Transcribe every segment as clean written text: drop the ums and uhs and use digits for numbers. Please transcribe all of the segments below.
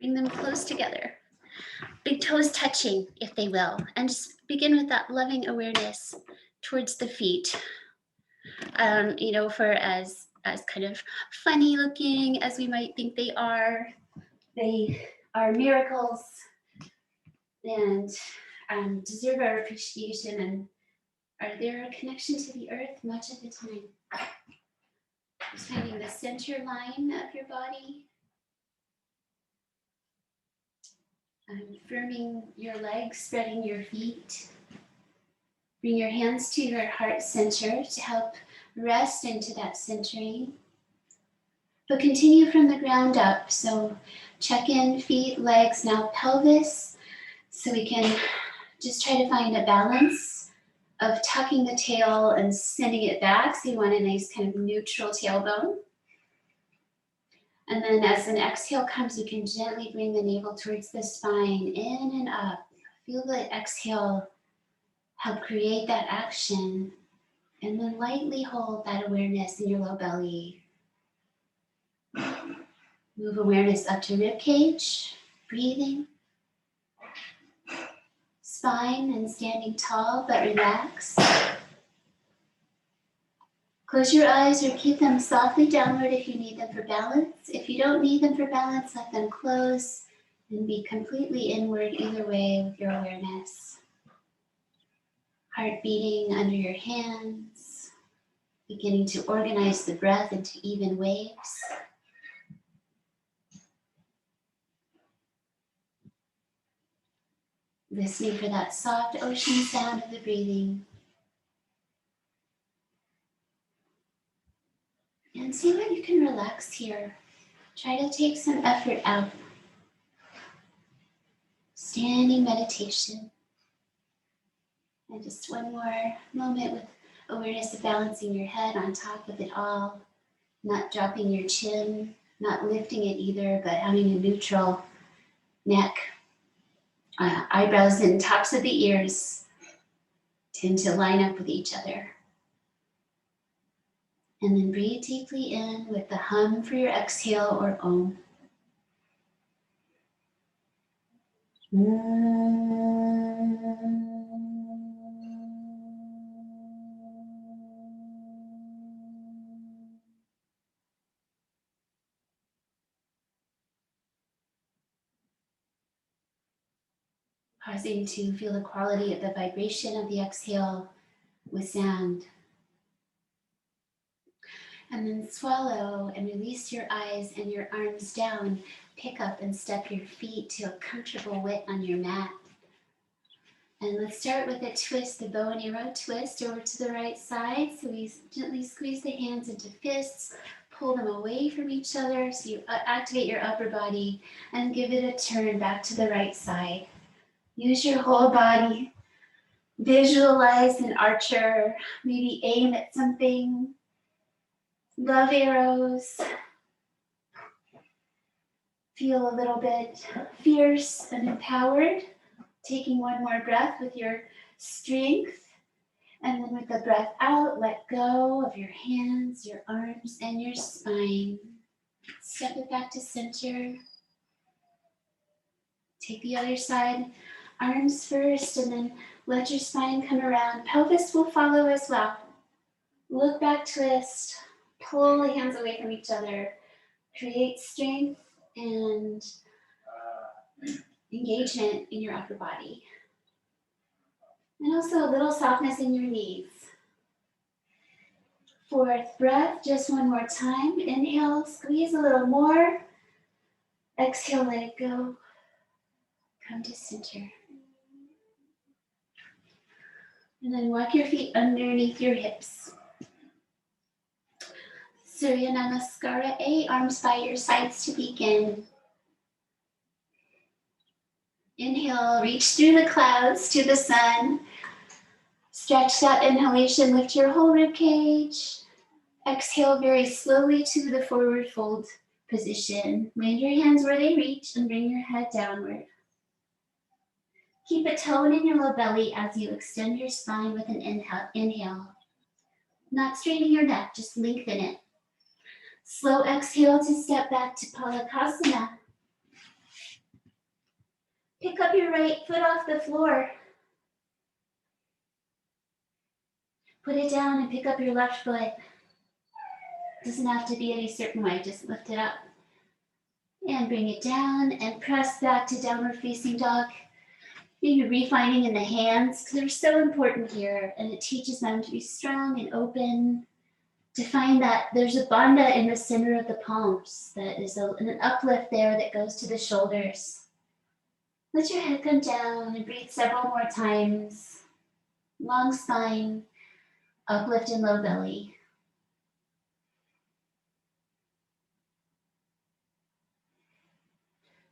Bring them close together. Big toes touching, if they will. And just begin with that loving awareness towards the feet. For as kind of funny looking as we might think they are miracles and deserve our appreciation and are their connection to the earth much of the time. Just finding the center line of your body. Firming your legs, spreading your feet. Bring your hands to your heart center to help rest into that centering. But continue from the ground up. So check in, feet, legs, now pelvis. So we can just try to find a balance of tucking the tail and sending it back. So you want a nice kind of neutral tailbone. And then as an exhale comes, you can gently bring the navel towards the spine, in and up. Feel the exhale help create that action. And then lightly hold that awareness in your low belly. Move awareness up to rib cage, breathing. Spine and standing tall, but relax. Close your eyes or keep them softly downward if you need them for balance. If you don't need them for balance, let them close and be completely inward either way with your awareness. Heart beating under your hands, beginning to organize the breath into even waves. Listening for that soft ocean sound of the breathing. And see what you can relax here. Try to take some effort out. Standing meditation. And just one more moment with awareness of balancing your head on top of it all. Not dropping your chin, not lifting it either, but having a neutral neck. Eyebrows and tops of the ears tend to line up with each other. And then breathe deeply in with the hum for your exhale or om. Pausing to feel the quality of the vibration of the exhale with sound. And then swallow and release your eyes and your arms down. Pick up and step your feet to a comfortable width on your mat. And let's start with a twist, the bow and arrow twist over to the right side. So we gently squeeze the hands into fists, pull them away from each other so you activate your upper body and give it a turn back to the right side. Use your whole body. Visualize an archer, maybe aim at something. Love arrows. Feel a little bit fierce and empowered. Taking one more breath with your strength. And then with the breath out, let go of your hands, your arms, and your spine. Step it back to center. Take the other side, arms first, and then let your spine come around. Pelvis will follow as well. Look back, twist. Pull the hands away from each other. Create strength and engagement in your upper body. And also a little softness in your knees. Fourth breath, just one more time. Inhale, squeeze a little more. Exhale, let it go. Come to center. And then walk your feet underneath your hips. Surya Namaskara A, arms by your sides to begin. Inhale, reach through the clouds to the sun. Stretch that inhalation, lift your whole rib cage. Exhale very slowly to the forward fold position. Land your hands where they reach and bring your head downward. Keep a tone in your low belly as you extend your spine with an inhale. Not straining your neck, just lengthen it. Slow exhale to step back to Paragasana. Pick up your right foot off the floor. Put it down and pick up your left foot. Doesn't have to be any certain way, just lift it up. And bring it down and press back to downward facing dog. Maybe refining in the hands, because they're so important here, and it teaches them to be strong and open. To find that there's a bandha in the center of the palms, that is an uplift there that goes to the shoulders. Let your head come down and breathe several more times. Long spine, uplift in low belly.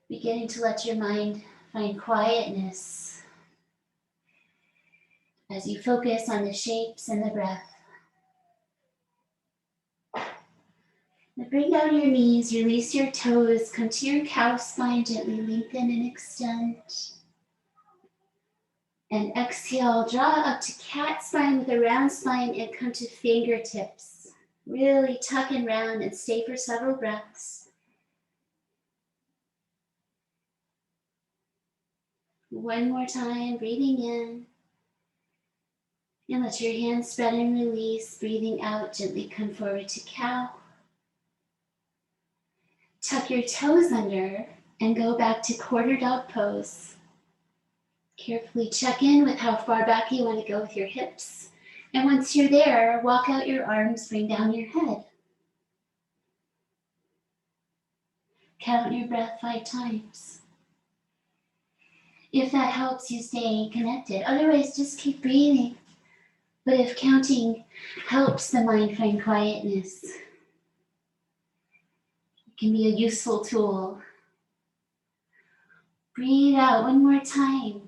Beginning to let your mind find quietness as you focus on the shapes and the breath. Now bring down your knees, release your toes, come to your cow spine, gently lengthen and extend. And exhale, draw up to cat spine with a round spine and come to fingertips. Really tuck and round and stay for several breaths. One more time, breathing in. And let your hands spread and release. Breathing out, gently come forward to cow. Tuck your toes under and go back to quarter dog pose. Carefully check in with how far back you want to go with your hips. And once you're there, walk out your arms, bring down your head. Count your breath 5 times. If that helps you stay connected, otherwise just keep breathing. But if counting helps the mind find quietness, it can be a useful tool. Breathe out one more time.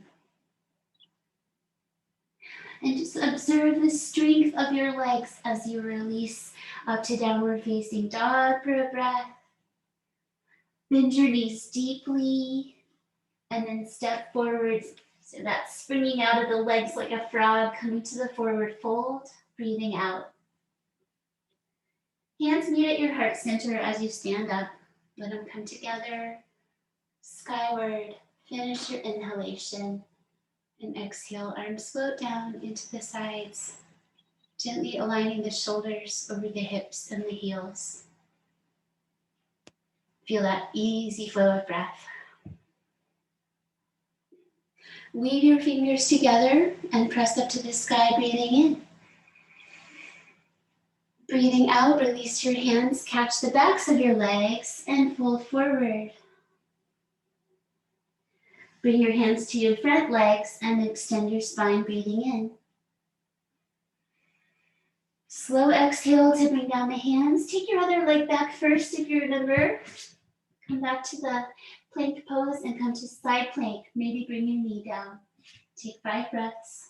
And just observe the strength of your legs as you release up to downward facing dog for a breath. Bend your knees deeply and then step forward. So that's springing out of the legs like a frog, coming to the forward fold, breathing out. Hands meet at your heart center as you stand up. Let them come together, skyward. Finish your inhalation. And exhale, arms float down into the sides, gently aligning the shoulders over the hips and the heels. Feel that easy flow of breath. Weave your fingers together and press up to the sky, breathing in. Breathing out, release your hands, catch the backs of your legs and fold forward. Bring your hands to your front legs and extend your spine, breathing in. Slow exhale to bring down the hands. Take your other leg back first if you remember. Come back to the plank pose and come to side plank. Maybe bring your knee down. Take 5 breaths.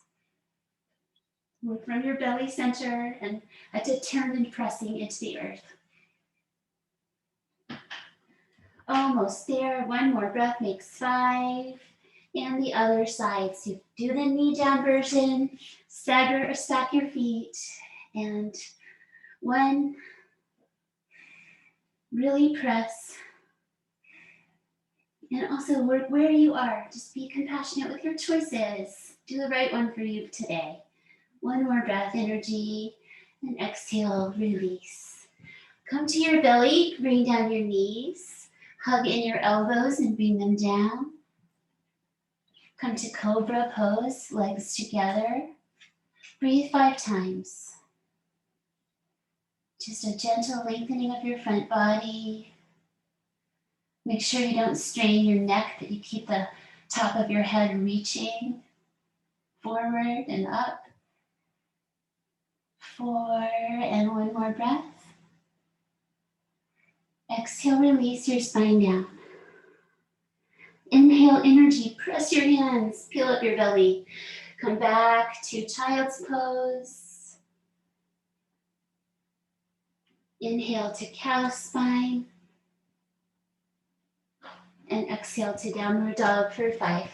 Move from your belly center and a determined pressing into the earth. Almost there. One more breath makes 5. And the other side. So do the knee down version. Stagger or stack your feet. And 1. Really press. And also work where you are. Just be compassionate with your choices. Do the right one for you today. 1 more breath, energy. And exhale, release. Come to your belly. Bring down your knees. Hug in your elbows and bring them down. Come to cobra pose, legs together. Breathe 5 times. Just a gentle lengthening of your front body. Make sure you don't strain your neck, that you keep the top of your head reaching forward and up. 4, and 1 more breath. Exhale, release your spine down. Inhale, energy, press your hands, peel up your belly. Come back to child's pose. Inhale to cow spine. And exhale to downward dog for 5.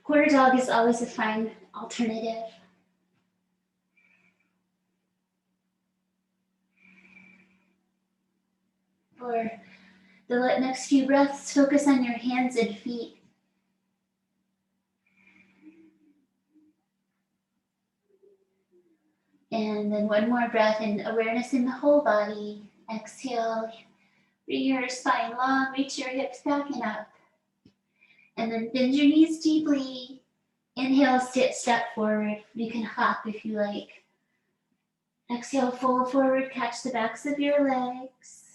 Quarter dog is always a fine alternative. For the next few breaths, focus on your hands and feet. And then one more breath and awareness in the whole body. Exhale, bring your spine long, reach your hips back and up. And then bend your knees deeply. Inhale, step forward. You can hop if you like. Exhale, fold forward, catch the backs of your legs.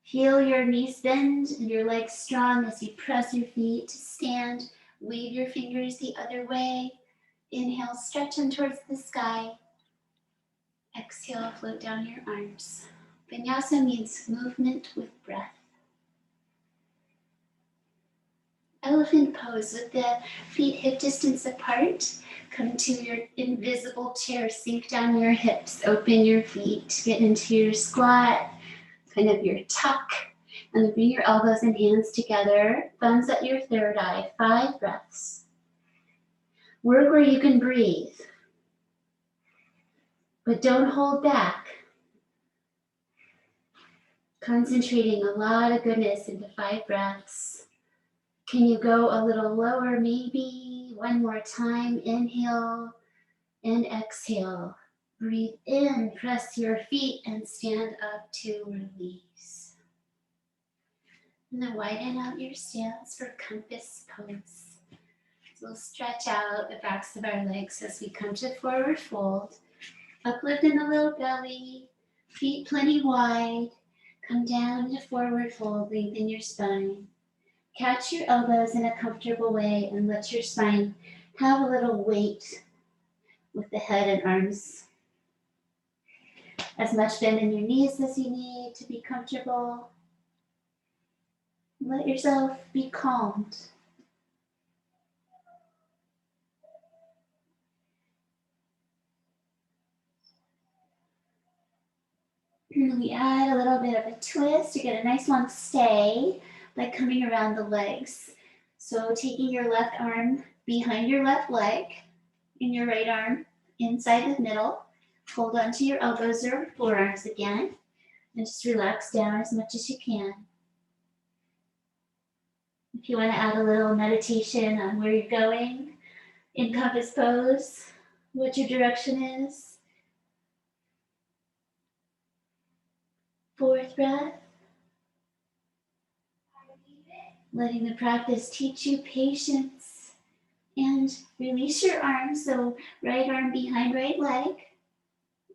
Feel your knees bend and your legs strong as you press your feet to stand. Wave your fingers the other way. Inhale, stretch them towards the sky. Exhale, float down your arms. Vinyasa means movement with breath. Elephant pose with the feet hip distance apart. Come to your invisible chair, sink down your hips, open your feet, get into your squat, kind of your tuck, and then bring your elbows and hands together, thumbs at your third eye, 5 breaths. Work where you can breathe, but don't hold back. Concentrating a lot of goodness into 5 breaths. Can you go a little lower maybe? One more time, inhale and exhale. Breathe in, press your feet and stand up to release. And then widen out your stance for compass pose. So we'll stretch out the backs of our legs as we come to forward fold. Uplift in the little belly, feet plenty wide. Come down to forward fold, lengthen your spine. Catch your elbows in a comfortable way and let your spine have a little weight with the head and arms. As much bend in your knees as you need to be comfortable. Let yourself be calmed. And we add a little bit of a twist to get a nice long stay by coming around the legs. So taking your left arm behind your left leg and your right arm inside the middle. Hold onto your elbows or forearms again and just relax down as much as you can. If you want to add a little meditation on where you're going in compass pose, what your direction is. 4th breath. Letting the practice teach you patience and release your arms. So right arm behind right leg.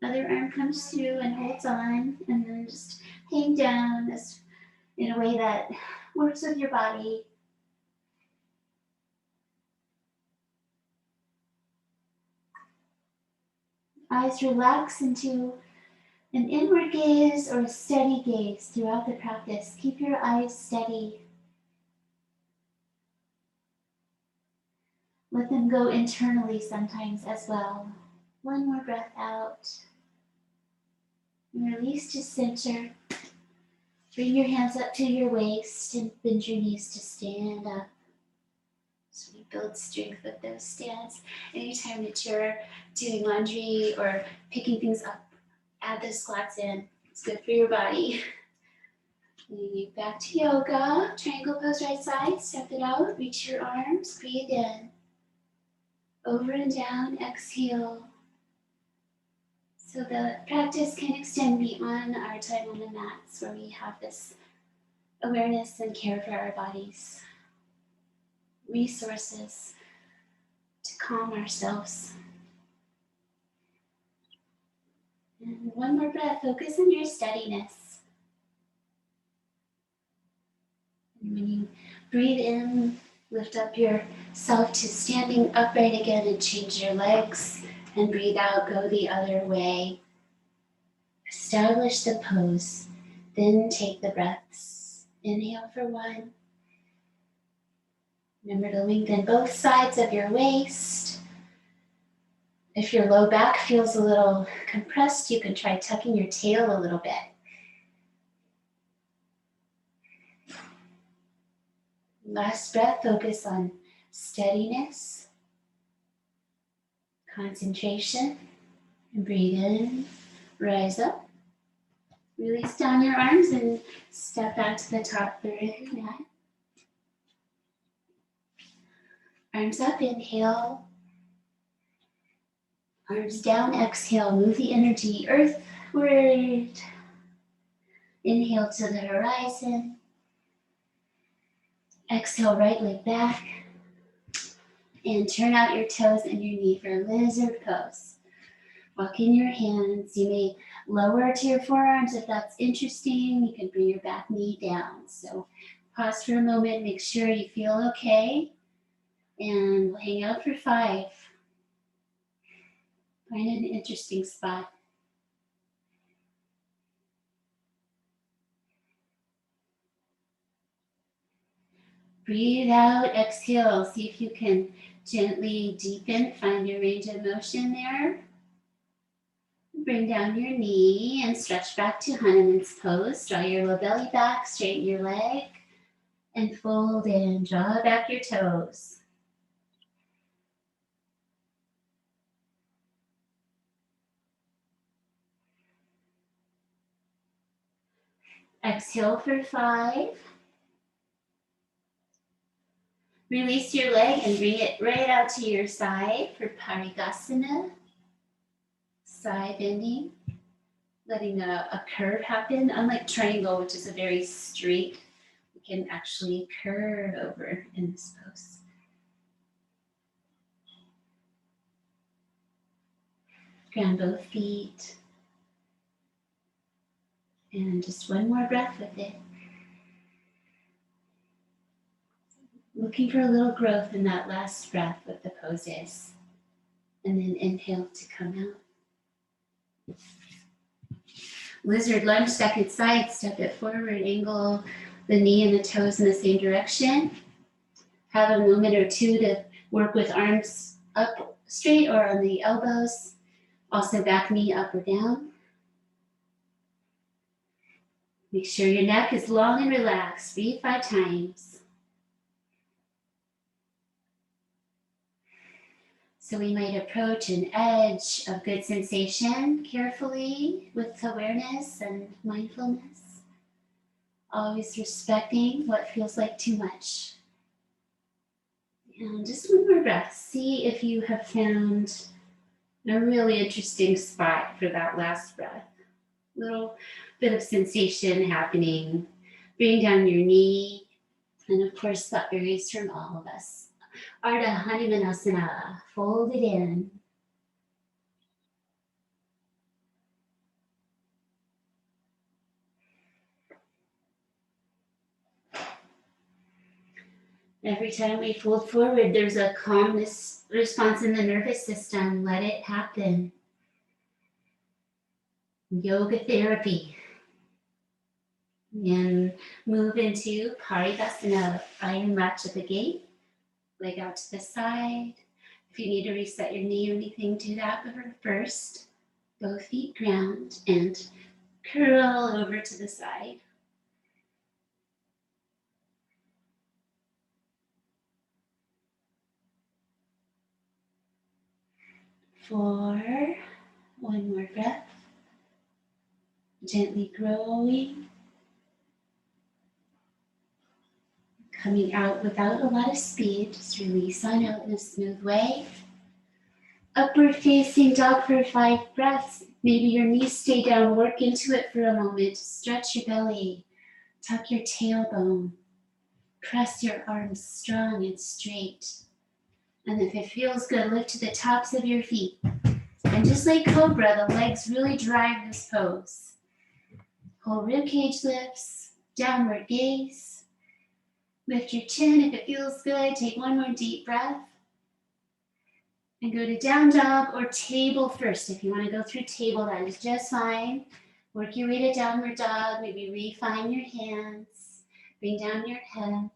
Other arm comes through and holds on, and then just hang down as in a way that works with your body. Eyes relax into an inward gaze or a steady gaze throughout the practice. Keep your eyes steady. Let them go internally sometimes as well. One more breath out. And release to center. Bring your hands up to your waist and bend your knees to stand up. So we build strength with those stands. Anytime that you're doing laundry or picking things up, add those squats in. It's good for your body. Back to yoga. Triangle pose right side. Step it out. Reach your arms. Breathe in. Over and down. Exhale. So the practice can extend beyond our time on the mats where we have this awareness and care for our bodies. Resources to calm ourselves. And one more breath, focus on your steadiness. And when you breathe in, lift up yourself to standing upright again and change your legs. And breathe out, go the other way. Establish the pose, then take the breaths. Inhale for 1. Remember to lengthen both sides of your waist. If your low back feels a little compressed, you can try tucking your tail a little bit. Last breath, focus on steadiness, concentration, and breathe in, rise up. Release down your arms and step back to the top third of your mat. Arms up, inhale. Arms down, exhale, move the energy earthward. Inhale to the horizon. Exhale, right leg back. And turn out your toes and your knee for lizard pose. Walk in your hands. You may lower to your forearms if that's interesting. You can bring your back knee down. So pause for a moment, make sure you feel okay. And we'll hang out for 5. Find an interesting spot. Breathe out, exhale. See if you can gently deepen, find your range of motion there. Bring down your knee and stretch back to Hanuman's pose. Draw your low belly back, straighten your leg, and fold in. Draw back your toes. Exhale for 5. Release your leg and bring it right out to your side for Paragasana. Side bending, letting a curve happen. Unlike triangle, which is a very straight, we can actually curve over in this pose. Ground both feet. And just one more breath with it. Looking for a little growth in that last breath with the poses. And then inhale to come out. Lizard lunge, second side, step it forward, angle the knee and the toes in the same direction. Have a moment or two to work with arms up straight or on the elbows. Also back knee up or down. Make sure your neck is long and relaxed. Breathe 5 times. So we might approach an edge of good sensation carefully with awareness and mindfulness. Always respecting what feels like too much. And just one more breath. See if you have found a really interesting spot for that last breath. Little bit of sensation happening. Bring down your knee. And of course, that varies from all of us. Ardha Hanumanasana, fold it in. Every time we fold forward, there's a calmness response in the nervous system. Let it happen. Yoga therapy. And move into Paragasana, iron match at the gate. Leg out to the side. If you need to reset your knee or anything, do that first. Both feet ground and curl over to the side. 4, one more breath. Gently growing. Coming out without a lot of speed, just release on out in a smooth way. Upward facing dog for 5 breaths. Maybe your knees stay down, work into it for a moment. Stretch your belly, tuck your tailbone. Press your arms strong and straight. And if it feels good, lift to the tops of your feet. And just like Cobra, the legs really drive this pose. Whole rib cage lifts, downward gaze. Lift your chin if it feels good. Take one more deep breath. And go to down dog or table first. If you want to go through table, that is just fine. Work your way to downward dog. Maybe refine your hands. Bring down your head.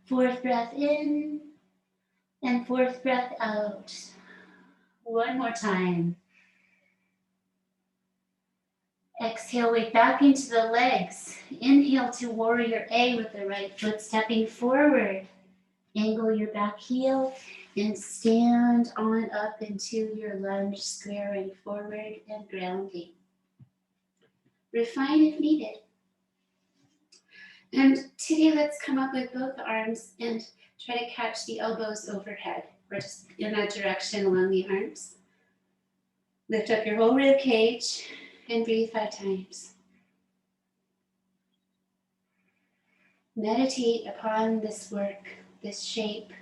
Fourth breath in and fourth breath out. One more time. Exhale, weight back into the legs. Inhale to warrior A with the right foot stepping forward. Angle your back heel and stand on up into your lunge, squaring forward and grounding. Refine if needed. And today let's come up with both arms and try to catch the elbows overhead, or just in that direction along the arms. Lift up your whole rib cage and breathe 5 times. Meditate upon this work, this shape.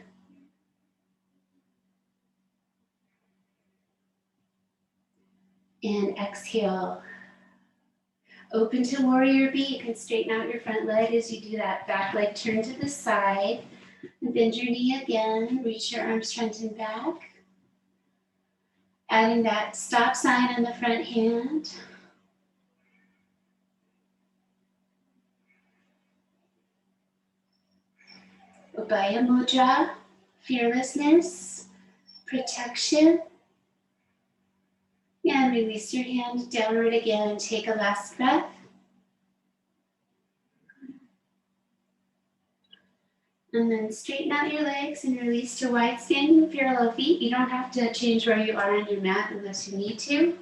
And exhale. Open to warrior B. You can straighten out your front leg as you do that. Back leg turn to the side. And bend your knee again. Reach your arms front and back. Adding that stop sign on the front hand. Ubaya Mudra, fearlessness, protection. And release your hand downward again and take a last breath. And then straighten out your legs and release to wide standing parallel feet. You don't have to change where you are on your mat unless you need to.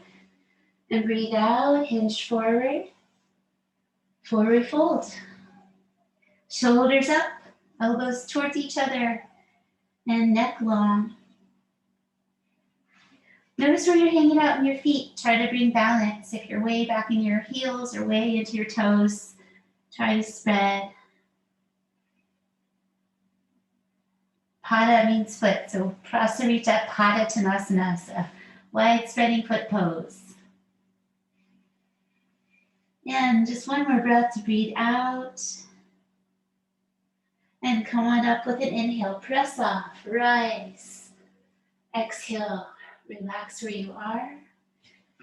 And breathe out, hinge forward, forward fold. Shoulders up, elbows towards each other, and neck long. Notice where you're hanging out in your feet. Try to bring balance. If you're way back in your heels or way into your toes, try to spread. Pada means foot, so Prasarita Pada Tanasana, so wide spreading foot pose. And just one more breath to breathe out. And come on up with an inhale. Press off, rise. Exhale, relax where you are.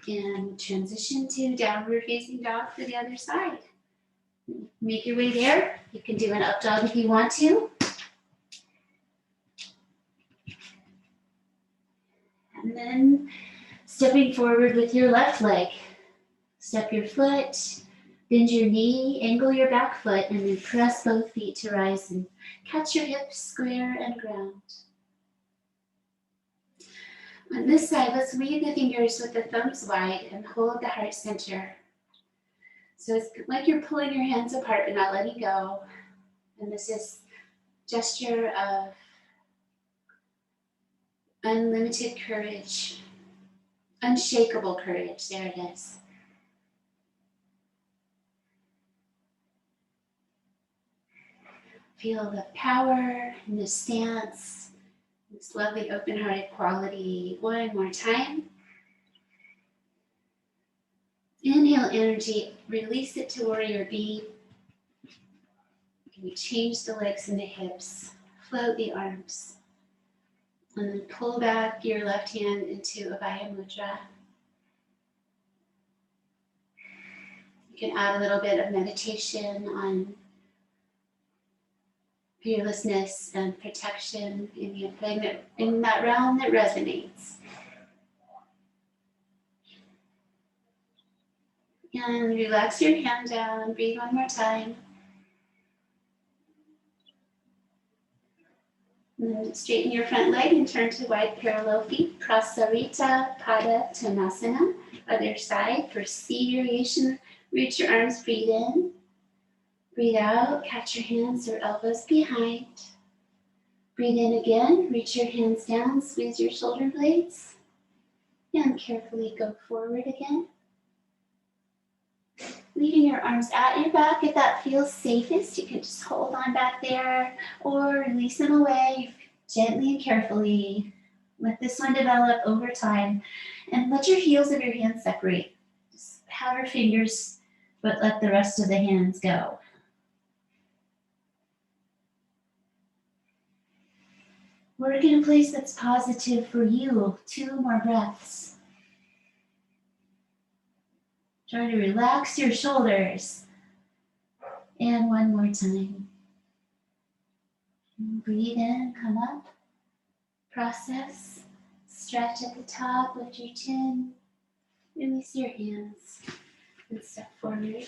And transition to downward facing dog for the other side. Make your way there. You can do an up dog if you want to. And then stepping forward with your left leg. Step your foot, bend your knee, angle your back foot, and then press both feet to rise and catch your hips square and ground. On this side, let's weave the fingers with the thumbs wide and hold the heart center. So it's like you're pulling your hands apart but not letting go. And this is gesture of unlimited courage, unshakable courage. There it is. Feel the power in the stance, this lovely open-hearted quality. One more time. Inhale energy, release it to warrior B. You change the legs and the hips, float the arms. And then pull back your left hand into Abhaya Mudra. You can add a little bit of meditation on fearlessness and protection in that realm that resonates. And relax your hand down. Breathe one more time. And straighten your front leg and turn to wide parallel feet. Prasarita Pada Tanasana. Other side for C variation. Reach your arms, breathe in. Breathe out, catch your hands or elbows behind. Breathe in again, reach your hands down, squeeze your shoulder blades. And carefully go forward again. Leaving your arms at your back. If that feels safest, you can just hold on back there or release them away gently and carefully. Let this one develop over time. And let your heels of your hands separate. Just have your fingers, but let the rest of the hands go. Work in a place that's positive for you. 2 more breaths. Try to relax your shoulders. And one more time. And breathe in, come up. Process. Stretch at the top, lift your chin. Release your hands and step forward.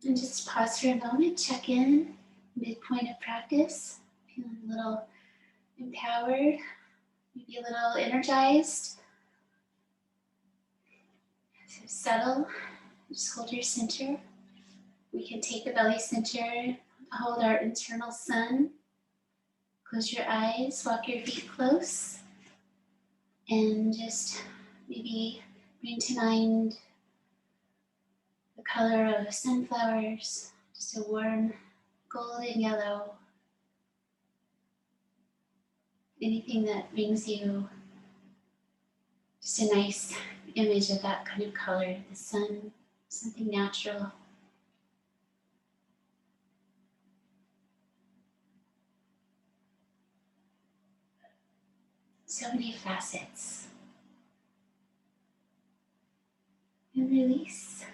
And just pause for a moment, check in. Midpoint of practice. Feeling a little empowered, maybe a little energized. So settle Just hold your center. We can take the belly center, hold our internal sun. Close your eyes, walk your feet close, and just maybe bring to mind the color of sunflowers, just a warm golden yellow. Anything that brings you just a nice image of that kind of color, the sun, something natural. So many facets. And release.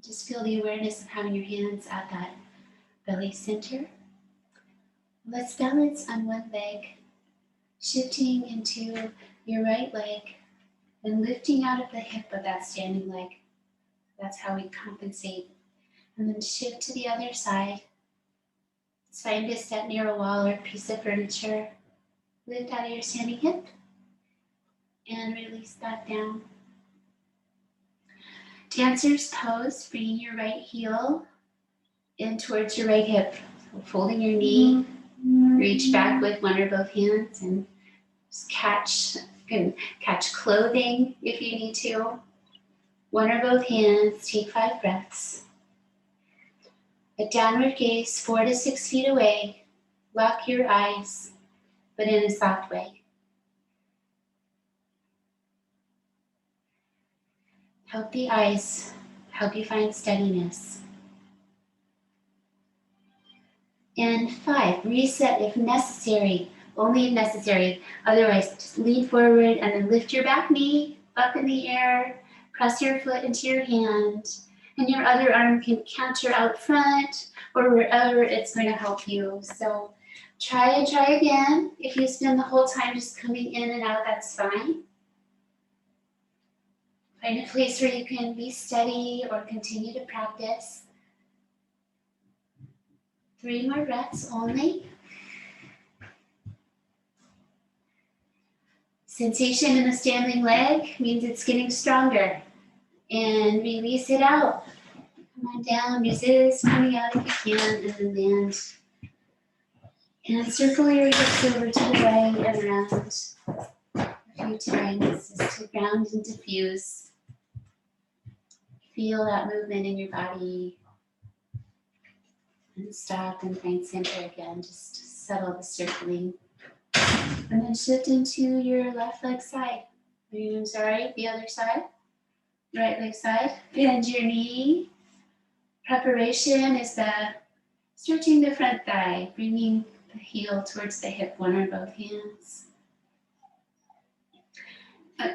Just feel the awareness of having your hands at that belly center. Let's balance on one leg, shifting into your right leg and lifting out of the hip of that standing leg. That's how we compensate. And then shift to the other side. It's fine to step near a wall or a piece of furniture. Lift out of your standing hip and release that down. Dancer's pose, bringing your right heel in towards your right hip. So folding your knee, reach back with one or both hands and just you can catch clothing if you need to. One or both hands, take 5 breaths. A downward gaze 4 to 6 feet away. Lock your eyes, but in a soft way. Help the eyes, help you find steadiness. And 5, reset if necessary, only if necessary. Otherwise, just lean forward and then lift your back knee up in the air, press your foot into your hand, and your other arm can counter out front or wherever it's going to help you. So try again. If you spend the whole time just coming in and out, that's fine. Find a place where you can be steady or continue to practice. 3 more breaths only. Sensation in the standing leg means it's getting stronger. And release it out. Come on down, resist coming out if you can, and then land. And circle your hips over to the right and around a few times just to ground and diffuse. Feel that movement in your body. And stop and find center again. Just settle the circling. And then shift into your left leg side. The other side. Right leg side. Bend your knee. Preparation is the stretching the front thigh, bringing the heel towards the hip, one or both hands.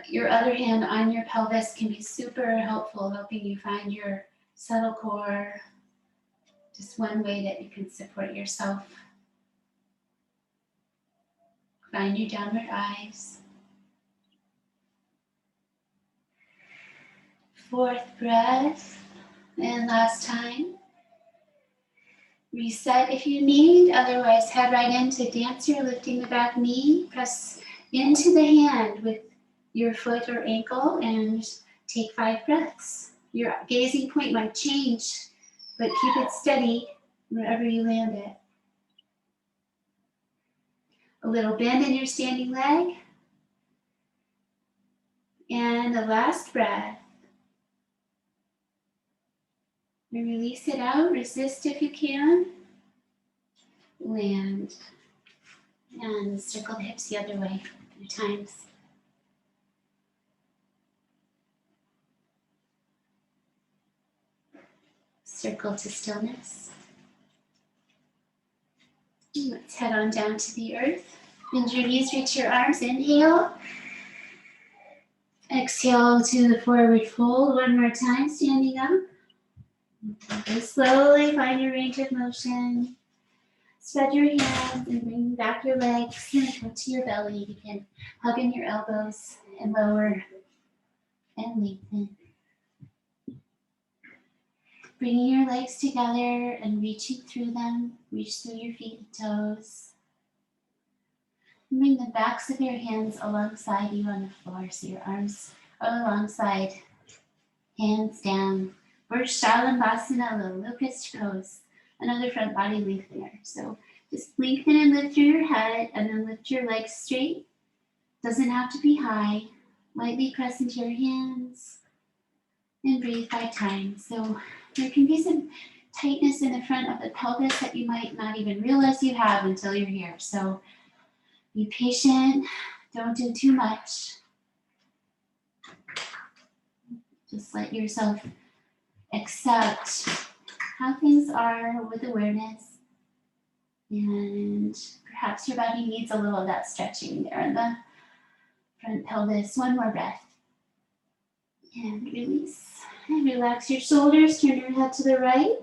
Your other hand on your pelvis can be super helpful, helping you find your subtle core. Just one way that you can support yourself. Find your downward eyes. 4th breath. And last time. Reset if you need, otherwise head right into dancer, lifting the back knee. Press into the hand with your foot or ankle and take 5 breaths. Your gazing point might change, but keep it steady wherever you land it. A little bend in your standing leg. And the last breath. And release it out, resist if you can. Land. And circle the hips the other way a few times. Circle to stillness. Let's head on down to the earth. Bend your knees, reach your arms, inhale. Exhale to the forward fold one more time, standing up. And slowly find your range of motion. Spread your hands and bring back your legs and come to your belly. You can hug in your elbows and lower and lengthen. Bringing your legs together and reaching through them. Reach through your feet and toes. And bring the backs of your hands alongside you on the floor so your arms are alongside Hands down. Or Shalanbasana, the locust pose. Another front body lengthener. So just lengthen and lift through your head and then lift your legs straight. Doesn't have to be high. Lightly press into your hands and breathe 5 times. So there can be some tightness in the front of the pelvis that you might not even realize you have until you're here. So be patient. Don't do too much. Just let yourself accept how things are with awareness. And perhaps your body needs a little of that stretching there in the front pelvis. One more breath. And release. And relax your shoulders. Turn your head to the right.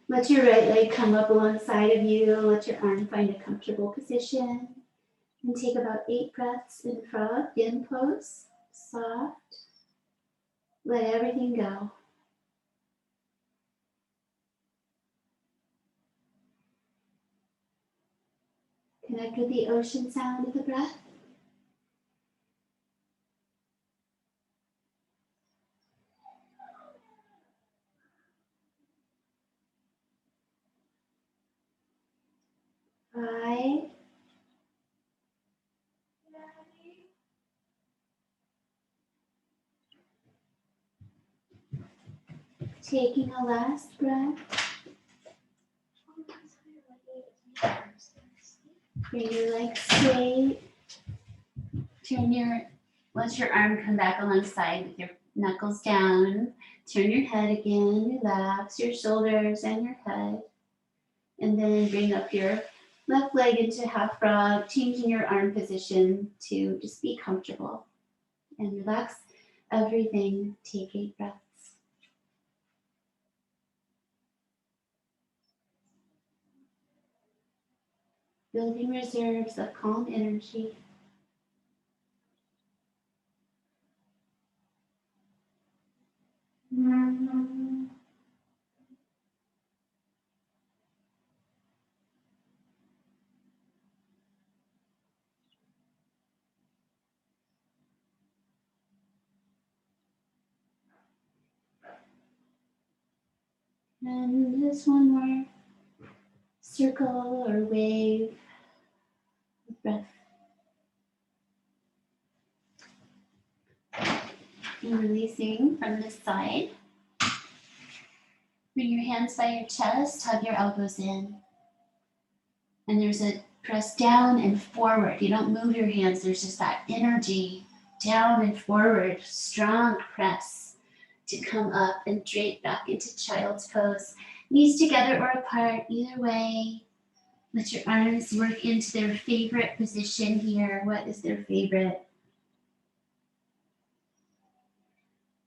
Let your right leg come up alongside of you. Let your arm find a comfortable position. And take about 8 breaths in frog, in pose. Soft. Let everything go. Connect with the ocean sound of the breath. Five. Taking a last breath. Bring your legs straight. Let your arm come back alongside with your knuckles down. Turn your head again. Relax your shoulders and your head. And then bring up your left leg into half frog, changing your arm position to just be comfortable. And relax everything. Take 8 breaths. Building reserves of calm energy. And just one more circle or wave of breath. And releasing from this side. Bring your hands by your chest, hug your elbows in. And there's a press down and forward. You don't move your hands, there's just that energy down and forward, strong press to come up and drape back into child's pose. Knees together or apart, either way. Let your arms work into their favorite position here. What is their favorite?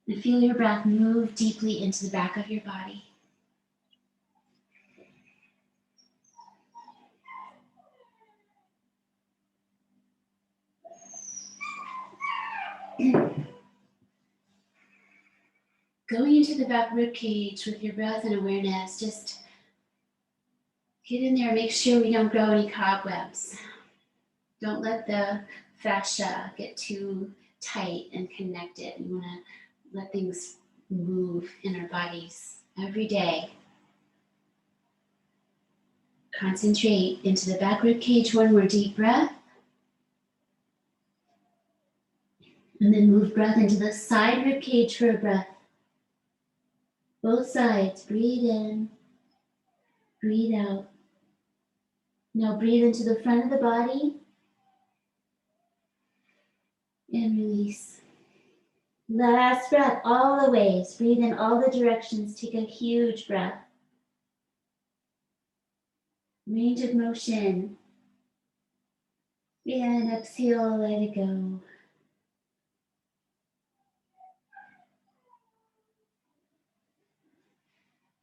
And feel your breath move deeply into the back of your body. Going into the back rib cage with your breath and awareness, just get in there, make sure we don't grow any cobwebs. Don't let the fascia get too tight and connected. You want to let things move in our bodies every day. Concentrate into the back rib cage, one more deep breath. And then move breath into the side rib cage for a breath. Both sides, breathe in, breathe out. Now breathe into the front of the body and release. Last breath, all the ways. Breathe in all the directions. Take a huge breath. Range of motion. And exhale, let it go.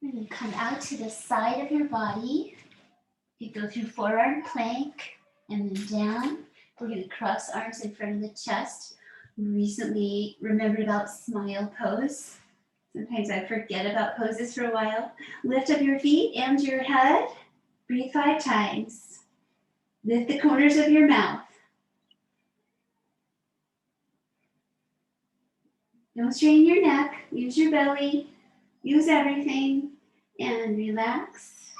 And then come out to the side of your body. You go through forearm plank and then down. We're going to cross arms in front of the chest. Recently remembered about smile pose. Sometimes I forget about poses for a while. Lift up your feet and your head. Breathe 5 times. Lift the corners of your mouth. Don't strain your neck. Use your belly. Use everything. And relax.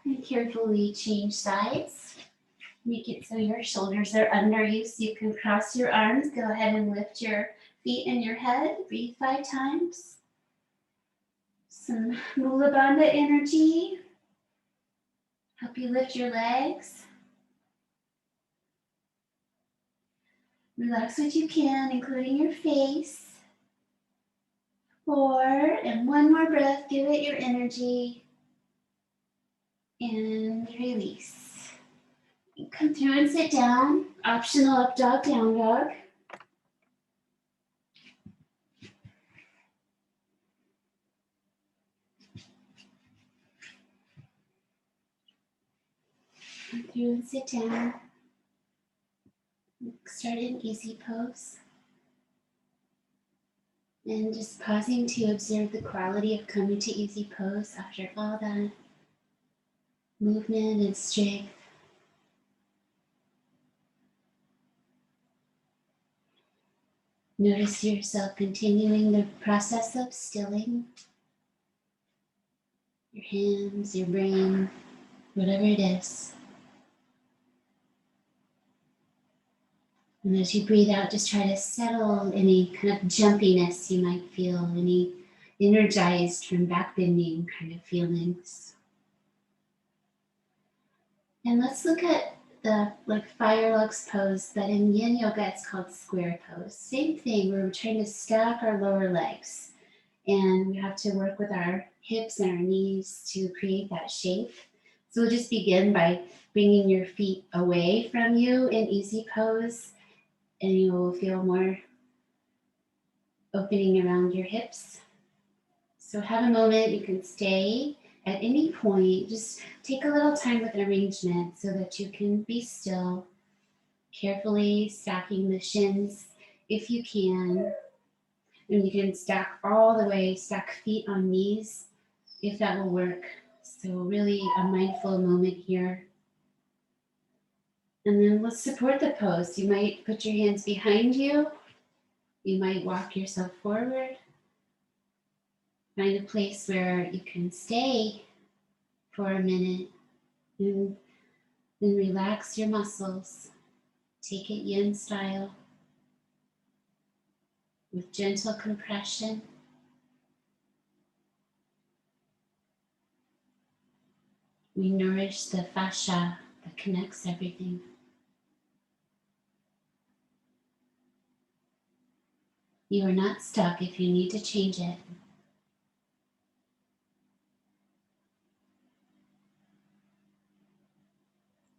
And carefully change sides. Make it so your shoulders are under you so you can cross your arms. Go ahead and lift your feet and your head. Breathe 5 times. Some Mula Bandha energy. Help you lift your legs. Relax what you can, including your face. 4, and one more breath. Give it your energy. And release. Come through and sit down. Optional up dog, down dog. Come through and sit down. Start in easy pose. And just pausing to observe the quality of coming to easy pose after all that movement and strength. Notice yourself continuing the process of stilling your hands, your brain, whatever it is. And as you breathe out, just try to settle any kind of jumpiness you might feel, any energized from back bending kind of feelings. And let's look at the fire lux pose, but in yin yoga it's called square pose. Same thing, we're trying to stack our lower legs. And we have to work with our hips and our knees to create that shape. So we'll just begin by bringing your feet away from you in easy pose. And you will feel more opening around your hips. So have a moment, you can stay at any point. Just take a little time with arrangement so that you can be still, carefully stacking the shins if you can. And you can stack all the way, stack feet on knees if that will work. So really a mindful moment here. And then let's support the pose. You might put your hands behind you. You might walk yourself forward. Find a place where you can stay for a minute and then relax your muscles. Take it yin style with gentle compression. We nourish the fascia that connects everything. You are not stuck if you need to change it.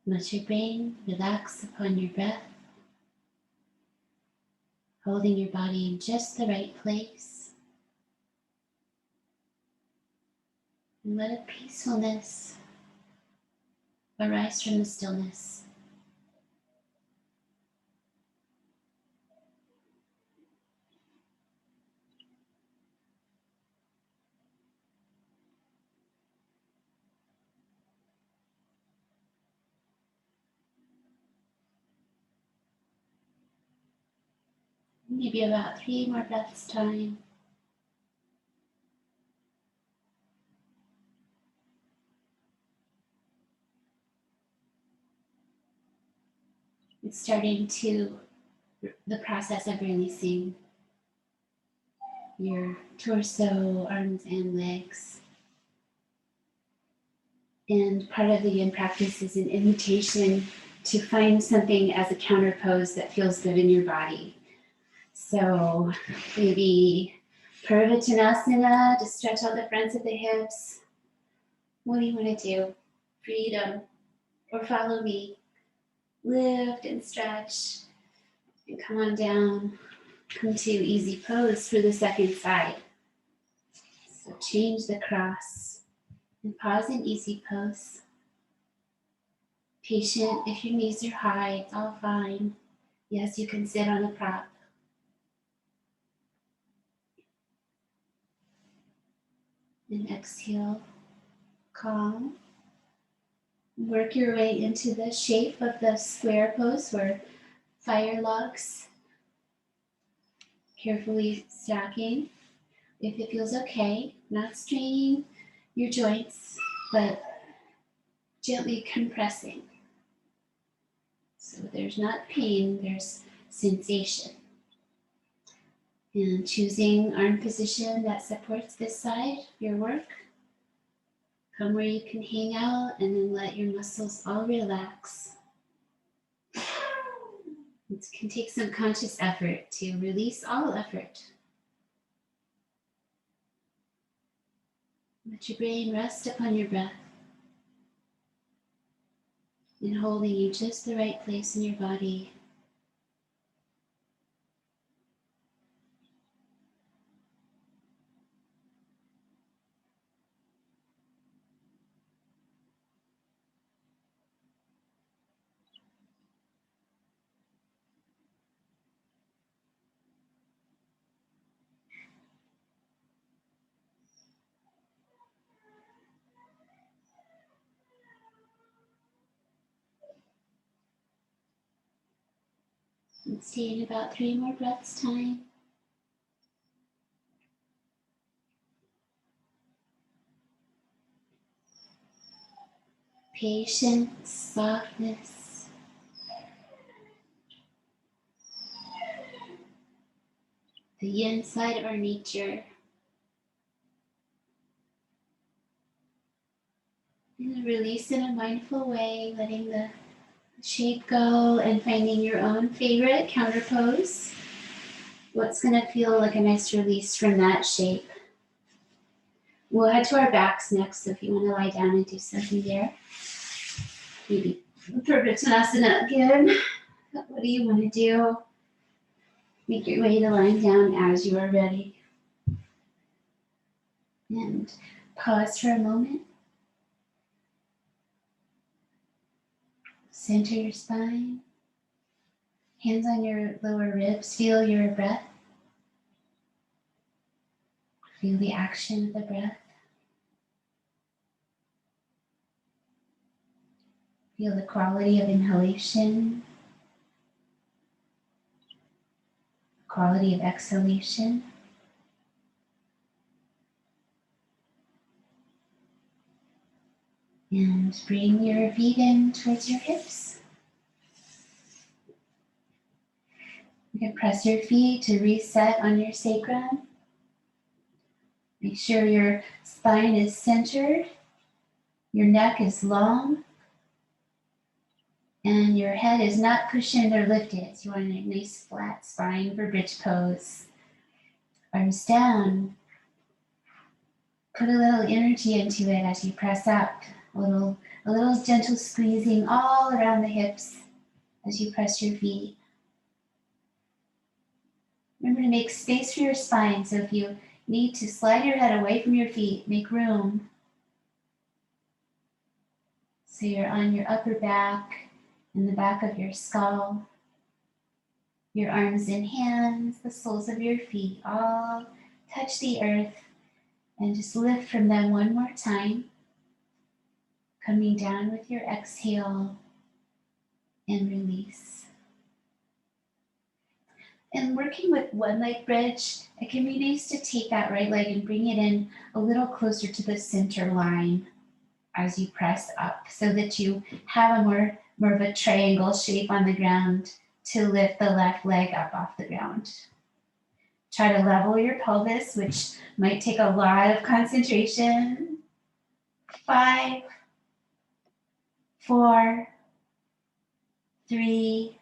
Let your brain relax upon your breath, holding your body in just the right place. And let a peacefulness arise from the stillness. Maybe about 3 more breaths time. It's starting the process of releasing your torso, arms, and legs. And part of the yin practice is an invitation to find something as a counter pose that feels good in your body. So maybe Parvattanasana, to stretch out the fronts of the hips. What do you want to do? Freedom, or follow me. Lift and stretch, and come on down. Come to easy pose for the second side. So change the cross and pause in easy pose. Patient, if your knees are high, it's all fine. Yes, you can sit on a prop. And exhale, calm. Work your way into the shape of the square pose or fire lux. Carefully stacking if it feels okay, not straining your joints, but gently compressing. So there's not pain, there's sensation. And choosing arm position that supports this side of your work. Come where you can hang out and then let your muscles all relax. It can take some conscious effort to release all effort. Let your brain rest upon your breath and holding you just the right place in your body. And stay in about 3 more breaths time. Patience, softness. The inside of our nature. And release in a mindful way, letting the shape go and finding your own favorite counter pose. What's going to feel like a nice release from that shape? We'll head to our backs next, so if you want to lie down and do something there. Maybe Paragasana again. What do you want to do? Make your way to lying down as you are ready. And pause for a moment. Center your spine. Hands on your lower ribs. Feel your breath. Feel the action of the breath. Feel the quality of inhalation. Quality of exhalation. And bring your feet in towards your hips. You can press your feet to reset on your sacrum. Make sure your spine is centered, your neck is long, and your head is not cushioned or lifted. So you want a nice flat spine for bridge pose. Arms down. Put a little energy into it as you press up. A little gentle squeezing all around the hips as you press your feet. Remember to make space for your spine, so if you need to slide your head away from your feet, make room. So you're on your upper back and the back of your skull. Your arms and hands, the soles of your feet all touch the earth and just lift from them one more time. Coming down with your exhale and release. And working with one leg bridge, it can be nice to take that right leg and bring it in a little closer to the center line as you press up so that you have a more of a triangle shape on the ground to lift the left leg up off the ground. Try to level your pelvis, which might take a lot of concentration. 5, 4, 3,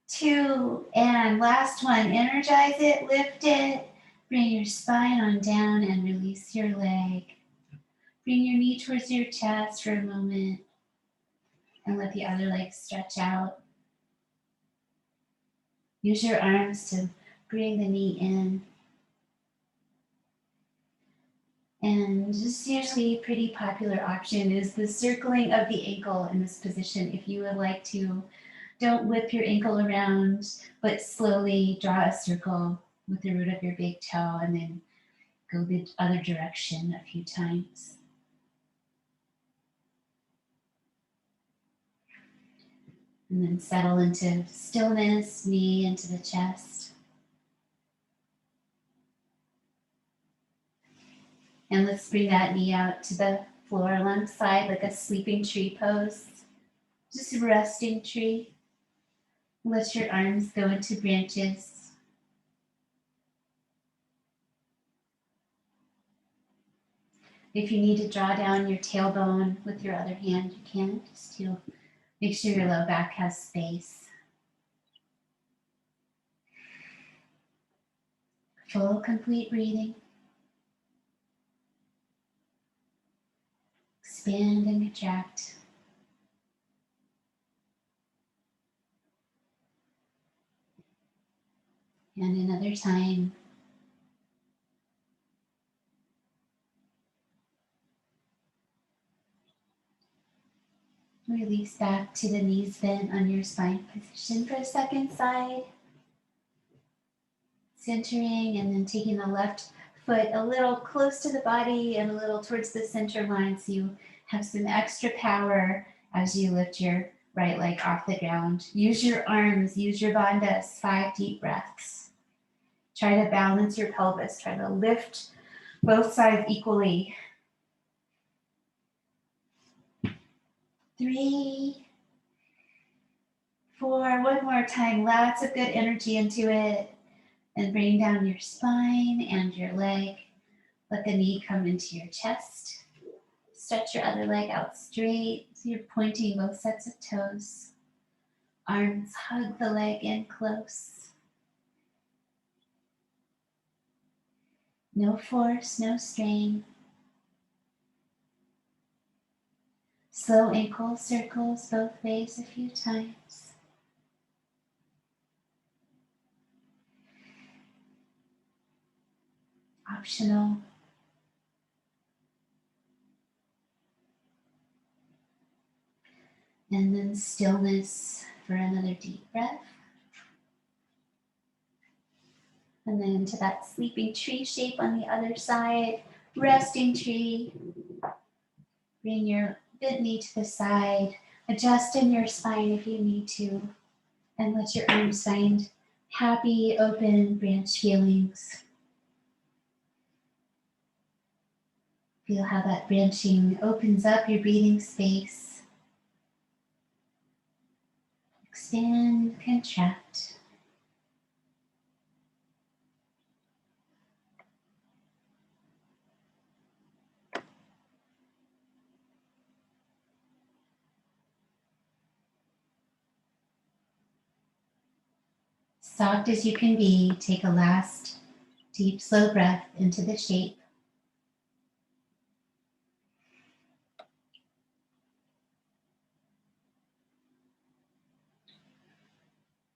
2, and last one. Energize it, lift it, bring your spine on down and release your leg. Bring your knee towards your chest for a moment and let the other leg stretch out. Use your arms to bring the knee in. And just usually a pretty popular option is the circling of the ankle in this position. If you would like to, don't whip your ankle around, but slowly draw a circle with the root of your big toe and then go the other direction a few times. And then settle into stillness, knee into the chest. And let's bring that knee out to the floor alongside like a sleeping tree pose. Just a resting tree. Let your arms go into branches. If you need to draw down your tailbone with your other hand, you can, just to make sure your low back has space. Full, complete breathing. Expand and contract. And another time. Release back to the knees bent on your spine position for a second side. Centering and then taking the left foot a little close to the body and a little towards the center line so you have some extra power as you lift your right leg off the ground. Use your arms, use your bandhas, 5 deep breaths. Try to balance your pelvis, try to lift both sides equally. 3, 4, one more time, lots of good energy into it. And bring down your spine and your leg. Let the knee come into your chest. Stretch your other leg out straight so you're pointing both sets of toes. Arms hug the leg in close. No force, no strain. Slow ankle circles both ways a few times. Optional. And then stillness for another deep breath. And then to that sleeping tree shape on the other side, resting tree. Bring your bent knee to the side, adjust in your spine if you need to, and let your arms find happy, open branch feelings. Feel how that branching opens up your breathing space. Expand, contract. Soft as you can be, take a last deep, slow breath into the shape.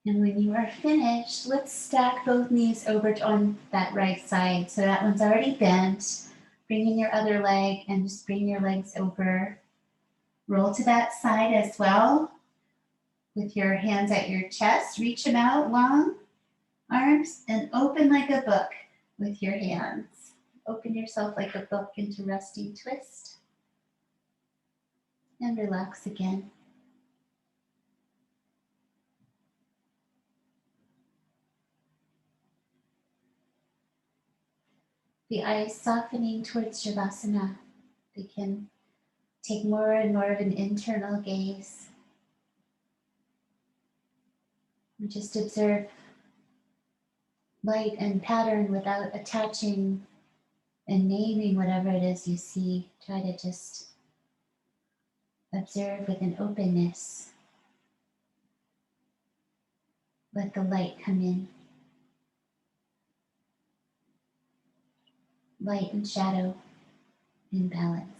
And when you are finished, let's stack both knees over on that right side. So that one's already bent. Bring in your other leg and just bring your legs over. Roll to that side as well. With your hands at your chest, reach them out long, arms, and open like a book with your hands. Open yourself like a book into resting twist. And relax again. The eyes softening towards Shavasana. They can take more and more of an internal gaze. And just observe light and pattern without attaching and naming whatever it is you see. Try to just observe with an openness. Let the light come in. Light and shadow in balance.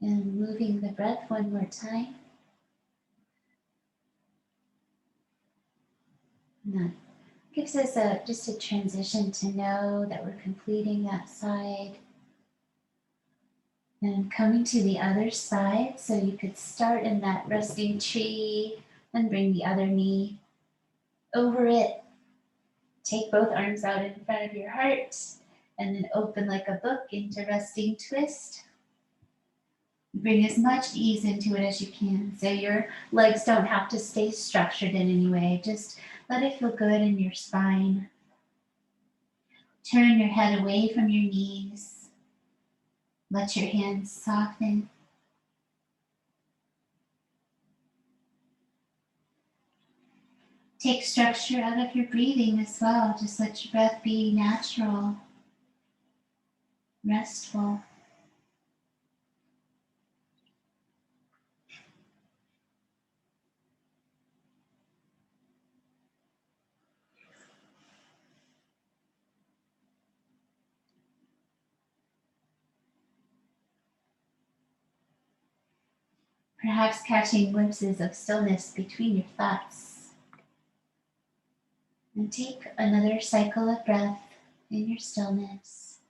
And moving the breath one more time. And that gives us just a transition to know that we're completing that side. And coming to the other side, so you could start in that resting tree and bring the other knee over it. Take both arms out in front of your heart and then open like a book into resting twist. Bring as much ease into it as you can, so your legs don't have to stay structured in any way. Just Let it feel good in your spine. Turn your head away from your knees. Let your hands soften. Take structure out of your breathing as well. Just let your breath be natural, restful. Perhaps catching glimpses of stillness between your thoughts. And take another cycle of breath in your stillness.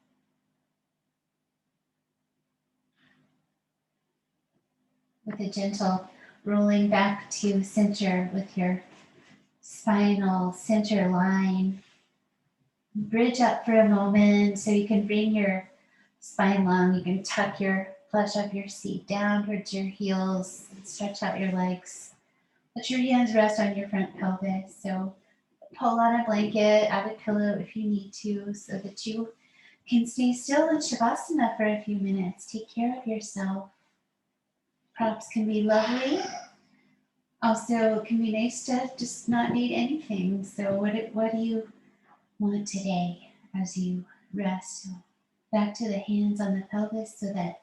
With a gentle rolling back to center with your spinal center line. Bridge up for a moment so you can bring your spine long. You can flush up your seat down towards your heels and stretch out your legs. Let your hands rest on your front pelvis. So pull on a blanket, add a pillow if you need to, so that you can stay still in Shavasana for a few minutes. Take care of yourself. Props can be lovely. Also, it can be nice to just not need anything. So what do you want today as you rest? So back to the hands on the pelvis so that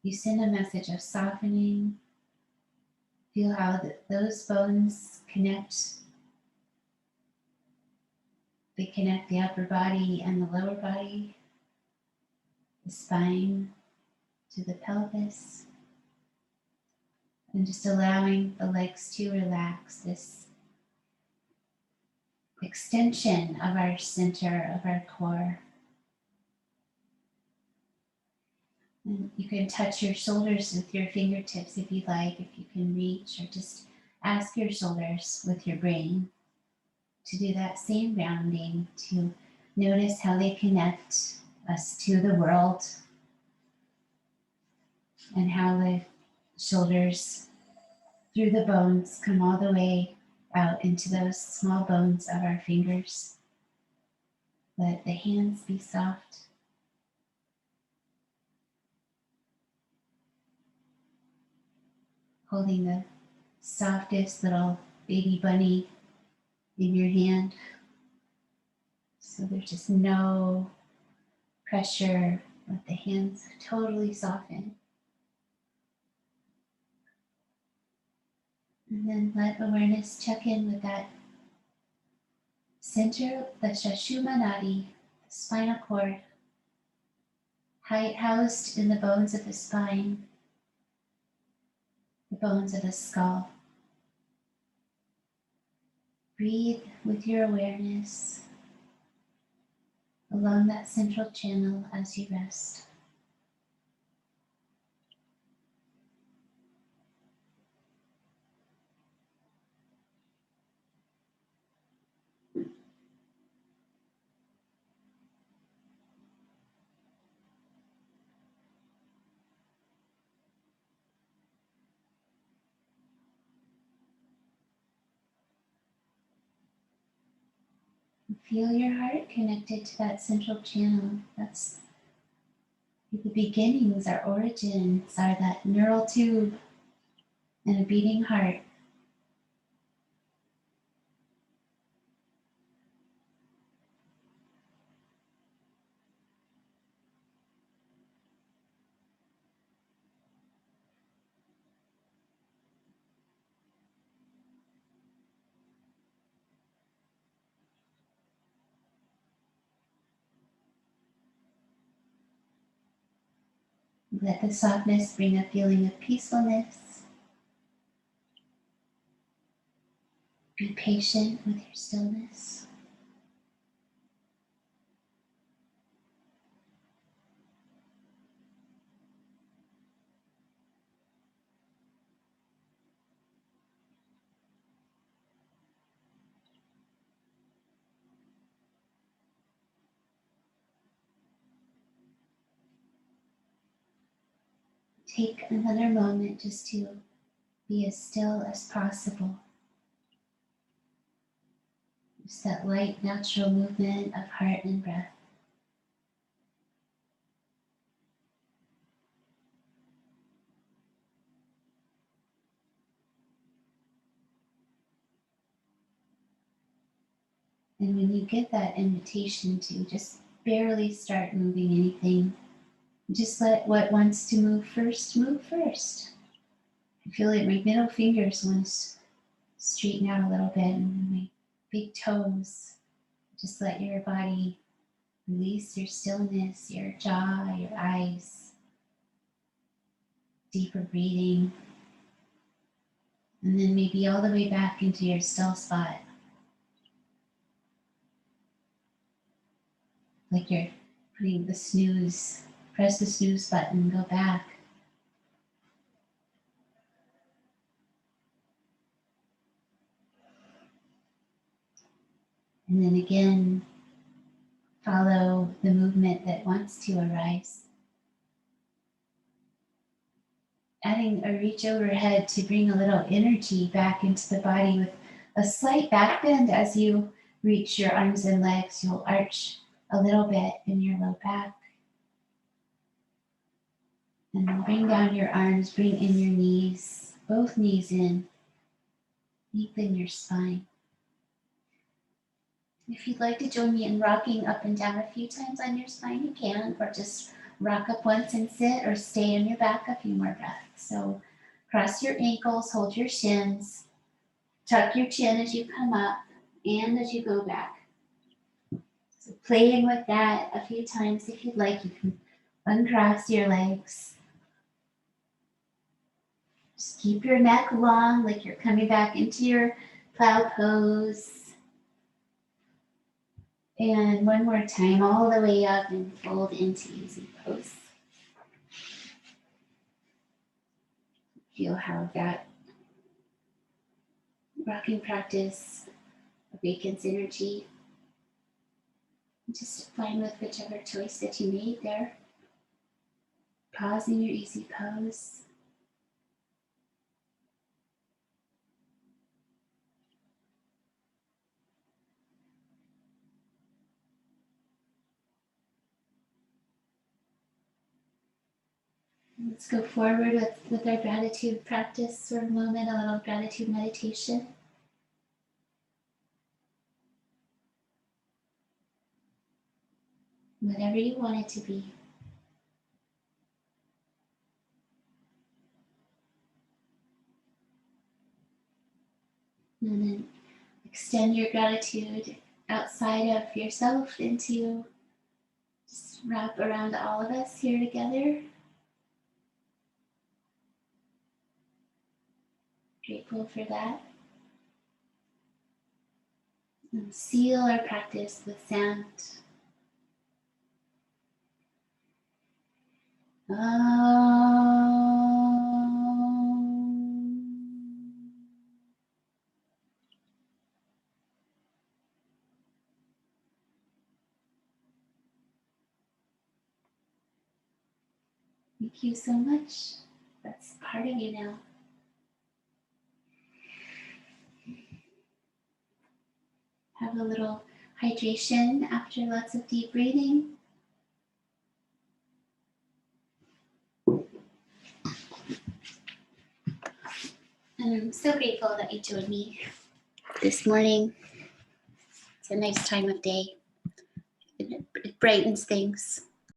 you send a message of softening. Feel how those bones connect. They connect the upper body and the lower body, the spine to the pelvis. And just allowing the legs to relax, this extension of our center, of our core. And you can touch your shoulders with your fingertips if you like, if you can reach, or just ask your shoulders with your brain to do that same grounding, to notice how they connect us to the world and how the shoulders through the bones come all the way out into those small bones of our fingers. Let the hands be soft. Holding the softest little baby bunny in your hand. So there's just no pressure. Let the hands totally soften. And then let awareness check in with that center, the Sushumna Nadi, the spinal cord, housed in the bones of the spine, the bones of the skull. Breathe with your awareness along that central channel as you rest. Feel your heart connected to that central channel. That's the beginnings, our origins, are that neural tube and a beating heart. Let the softness bring a feeling of peacefulness. Be patient with your stillness. Take another moment just to be as still as possible. Just that light, natural movement of heart and breath. And when you get that invitation to just barely start moving anything, just let what wants to move first. I feel like my middle fingers want to straighten out a little bit, and my big toes. Just let your body release your stillness, your jaw, your eyes. Deeper breathing. And then maybe all the way back into your still spot. Like you're putting the snooze, press the snooze button, go back. And then again, follow the movement that wants to arise. Adding a reach overhead to bring a little energy back into the body with a slight back bend as you reach your arms and legs. You'll arch a little bit in your low back. And then bring down your arms, bring in your knees, both knees in, deep in your spine. If you'd like to join me in rocking up and down a few times on your spine, you can, or just rock up once and sit, or stay on your back a few more breaths. So cross your ankles, hold your shins, tuck your chin as you come up and as you go back. So playing with that a few times if you'd like. You can uncross your legs. Just keep your neck long, like you're coming back into your plow pose. And one more time, all the way up and fold into easy pose. Feel how that rocking practice awakens energy. Just fine with whichever choice that you made there. Pause in your easy pose. Let's go forward with our gratitude practice for a moment, a little gratitude meditation. Whatever you want it to be. And then extend your gratitude outside of yourself into, just wrap around all of us here together. Grateful for that. And seal our practice with sound. Thank you so much. That's part of you now. Have a little hydration after lots of deep breathing. And I'm so grateful that you joined me this morning. It's a nice time of day. It brightens things.